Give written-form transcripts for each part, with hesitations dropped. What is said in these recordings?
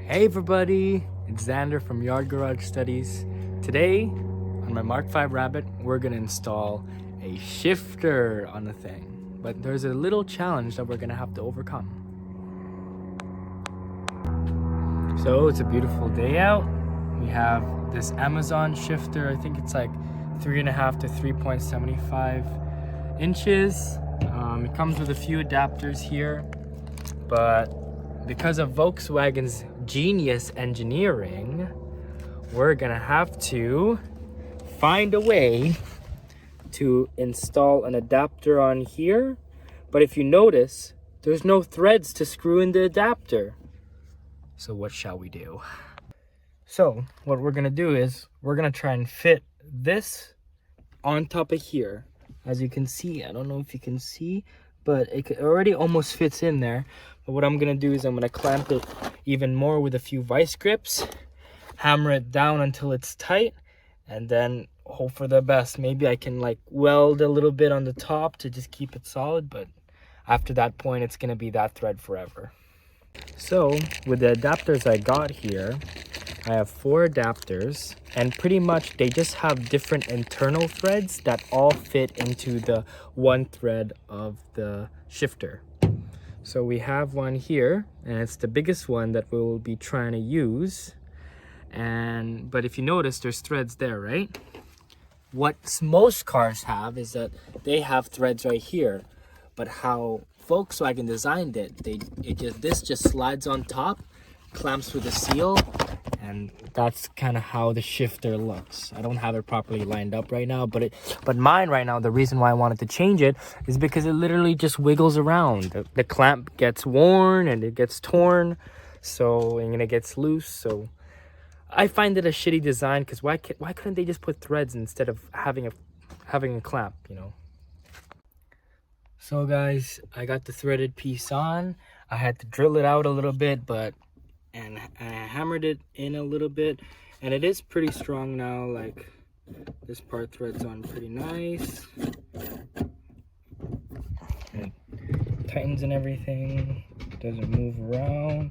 Hey everybody, it's Xander from Yard Garage Studies. Today, on my Mk5 Rabbit, we're gonna install a shifter on the thing. But there's a little challenge that we're gonna have to overcome. So it's a beautiful day out. We have this Amazon shifter. I think it's like 3.5 to 3.75 inches. It comes with a few adapters here, but because of Volkswagen's genius engineering, we're gonna have to find a way to install an adapter on here. But if you notice, there's no threads to screw in the adapter. So what shall we do? So what we're gonna do is we're gonna try and fit this on top of here. As you can see, I don't know if you can see, but it already almost fits in there. But what I'm gonna do is I'm gonna clamp it even more with a few vice grips, hammer it down until it's tight, and then hope for the best. Maybe I can like weld a little bit on the top to just keep it solid, but after that point it's gonna be that thread forever. So with the adapters I got here, I have 4 adapters, and pretty much they just have different internal threads that all fit into the one thread of the shifter. So we have one here, and it's the biggest one that we will be trying to use. But if you notice, there's threads there, right? What most cars have is that they have threads right here, but how Volkswagen designed it, this just slides on top, clamps with a seal, and that's kind of how the shifter looks. I don't have it properly lined up right now, but mine right now, the reason why I wanted to change it is because it literally just wiggles around. The clamp gets worn and it gets torn, and it gets loose. So I find it a shitty design, because why couldn't they just put threads instead of having a clamp, you know? So guys, I got the threaded piece on. I had to drill it out a little bit, and I hammered it in a little bit, and it is pretty strong now. Like, this part threads on pretty nice, and it tightens and everything, doesn't move around.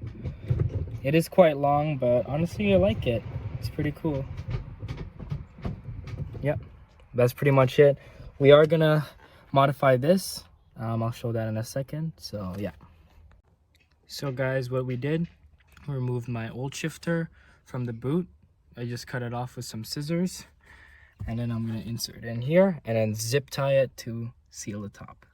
It is quite long, but honestly I like it. It's pretty cool. Yep, that's pretty much it. We are gonna modify this. I'll show that in a second. So yeah, so guys, what we did, removed my old shifter from the boot. I just cut it off with some scissors, and then I'm going to insert it in here and then zip tie it to seal the top.